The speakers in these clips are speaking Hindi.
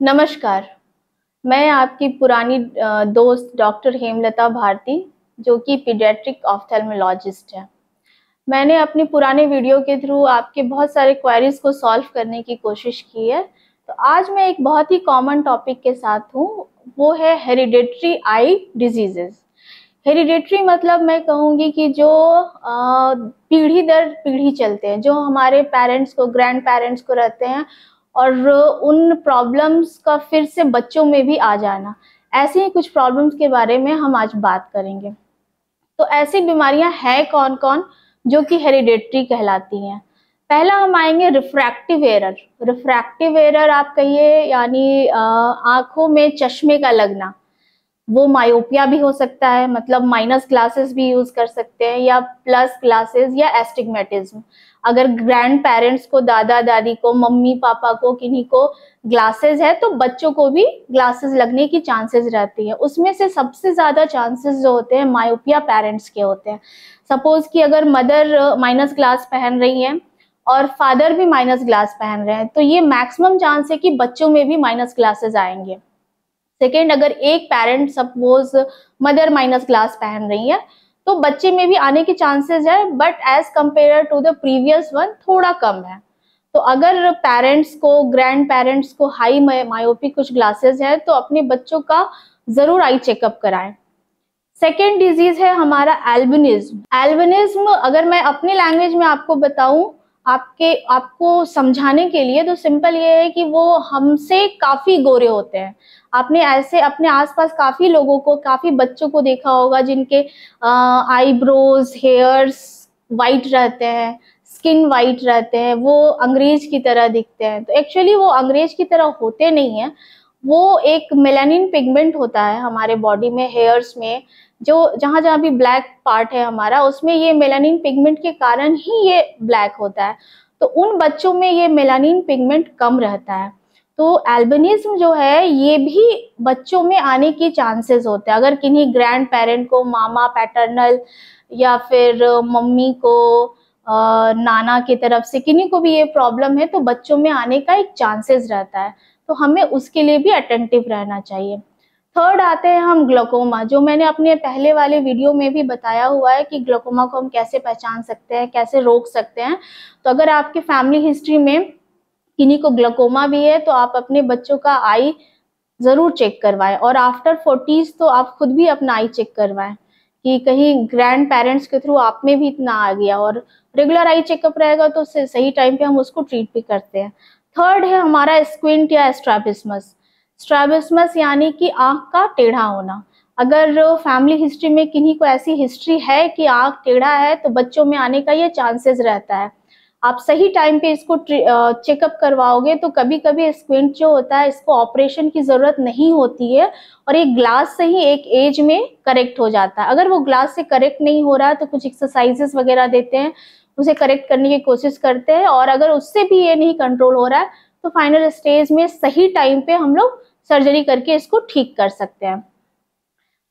नमस्कार। मैं आपकी पुरानी दोस्त डॉक्टर हेमलता भारती, जो कि पीडियाट्रिक ऑफ्थेल्मोलॉजिस्ट है। मैंने अपने पुराने वीडियो के थ्रू आपके बहुत सारे क्वेरीज को सॉल्व करने की कोशिश की है। तो आज मैं एक बहुत ही कॉमन टॉपिक के साथ हूँ, वो है हेरिडेटरी आई डिजीजेस। हेरिडेटरी मतलब मैं कहूँगी कि जो पीढ़ी दर पीढ़ी चलते हैं, जो हमारे पेरेंट्स को, ग्रैंड पेरेंट्स को रहते हैं, और उन प्रॉब्लम्स का फिर से बच्चों में भी आ जाना। ऐसे ही कुछ प्रॉब्लम्स के बारे में हम आज बात करेंगे। तो ऐसी बीमारियां हैं कौन कौन जो कि हेरिडेटरी कहलाती हैं। पहला हम आएंगे रिफ्रैक्टिव एरर। रिफ्रैक्टिव एरर आप कहिए यानी आंखों में चश्मे का लगना। वो मायोपिया भी हो सकता है, मतलब माइनस ग्लासेस भी यूज कर सकते हैं, या प्लस ग्लासेस, या एस्टिग्मेटिज्म। अगर ग्रैंड पेरेंट्स को, दादा दादी को, मम्मी पापा को, किन्हीं को ग्लासेस है तो बच्चों को भी ग्लासेस लगने की चांसेस रहती है। उसमें से सबसे ज्यादा चांसेस जो होते हैं मायोपिया पेरेंट्स के होते हैं। सपोज कि अगर मदर माइनस ग्लास पहन रही है और फादर भी माइनस ग्लास पहन रहे हैं, तो ये मैक्सिमम चांस है कि बच्चों में भी माइनस ग्लासेस आएंगे। सेकेंड, अगर एक parent suppose mother minus glass पहन रही है तो बच्चे में भी आने के चांसेस है, but as compare to the previous one थोड़ा कम है। तो अगर पेरेंट्स को, ग्रैंड पेरेंट्स को हाई मायोपी कुछ ग्लासेस है तो अपने बच्चों का जरूर आई चेकअप कराएं। सेकेंड डिजीज है हमारा एल्बिनिज्म। एल्बिनिज्म अगर मैं अपनी लैंग्वेज में आपको बताऊं, आपको समझाने के लिए, तो सिंपल ये है कि वो हमसे काफी गोरे होते हैं। आपने ऐसे अपने आसपास काफी लोगों को, काफी बच्चों को देखा होगा जिनके आईब्रोज, हेयर्स वाइट रहते हैं, स्किन वाइट रहते हैं, वो अंग्रेज की तरह दिखते हैं। तो एक्चुअली वो अंग्रेज की तरह होते नहीं है। वो एक मेलानिन पिगमेंट होता है हमारे बॉडी में, हेयर्स में, जो जहां जहां भी ब्लैक पार्ट है हमारा, उसमें ये मेलानिन पिगमेंट के कारण ही ये ब्लैक होता है। तो उन बच्चों में ये मेलानिन पिगमेंट कम रहता है। तो एल्बिनिज्म जो है ये भी बच्चों में आने की चांसेस होते हैं। अगर किन्हीं ग्रैंड पेरेंट को, मामा पैटर्नल, या फिर मम्मी को, नाना की तरफ से किन्हीं को भी ये प्रॉब्लम है तो बच्चों में आने का एक चांसेस रहता है। तो हमें उसके लिए भी अटेंटिव रहना चाहिए। थर्ड आते हैं हम ग्लोकोमा, जो मैंने अपने पहले वाले वीडियो में भी बताया हुआ है कि ग्लोकोमा को हम कैसे पहचान सकते हैं, कैसे रोक सकते हैं। तो अगर आपके फैमिली हिस्ट्री में किन्हीं को ग्लोकोमा भी है तो आप अपने बच्चों का आई जरूर चेक करवाएं। और आफ्टर 40s तो आप खुद भी अपना आई चेक करवाएं कि कहीं ग्रैंड पेरेंट्स के थ्रू आप में भी इतना आ गया। और रेगुलर आई चेकअप रहेगा तो सही टाइम पे हम उसको ट्रीट भी करते हैं। थर्ड है हमारा स्क्विंट या स्ट्रैबिस्मस। स्ट्रैबिस्मस यानी कि आंख का टेढ़ा होना। अगर फैमिली हिस्ट्री में किन्हीं को ऐसी हिस्ट्री है कि आंख टेढ़ा है तो बच्चों में आने का ये चांसेस रहता है। आप सही टाइम पे इसको चेकअप करवाओगे तो कभी कभी स्क्विंट जो होता है, इसको ऑपरेशन की जरूरत नहीं होती है, और एक ग्लास से ही एक एज में करेक्ट हो जाता है। अगर वो ग्लास से करेक्ट नहीं हो रहा है तो कुछ एक्सरसाइजेस वगैरह देते हैं, उसे करेक्ट करने की कोशिश करते हैं, और अगर उससे भी ये नहीं कंट्रोल हो रहा है तो फाइनल स्टेज में सही टाइम पे हम लोग सर्जरी करके इसको ठीक कर सकते हैं।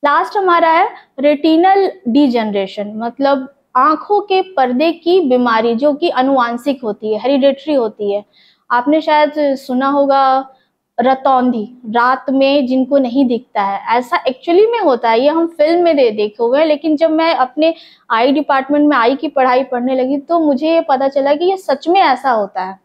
लास्ट हमारा है रेटिनल डीजनरेशन, मतलब आंखों के पर्दे की बीमारी जो कि अनुवांशिक होती है, हेरिडेटरी होती है। आपने शायद सुना होगा रतौंधी, रात में जिनको नहीं दिखता है, ऐसा एक्चुअली में होता है। ये हम फिल्म में देखे हुए हैं, लेकिन जब मैं अपने आई डिपार्टमेंट में आई की पढ़ाई पढ़ने लगी तो मुझे ये पता चला कि ये सच में ऐसा होता है।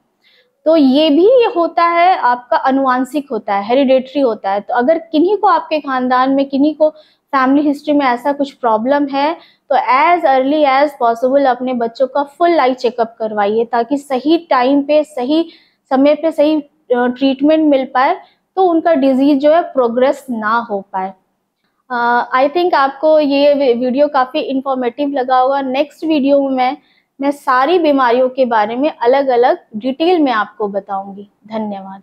तो ये भी होता है, आपका अनुवांशिक होता है, हेरिडेटरी होता है। तो अगर किन्हीं को आपके खानदान में, किन्हीं को फैमिली हिस्ट्री में ऐसा कुछ प्रॉब्लम है तो एज अर्ली एज पॉसिबल अपने बच्चों का फुल आई चेकअप करवाइए, ताकि सही टाइम पे, सही समय पे सही ट्रीटमेंट मिल पाए, तो उनका डिजीज जो है प्रोग्रेस ना हो पाए। आई थिंक आपको ये वीडियो काफ़ी इंफॉर्मेटिव लगा होगा। नेक्स्ट वीडियो में मैं सारी बीमारियों के बारे में अलग अलग डिटेल में आपको बताऊंगी। धन्यवाद।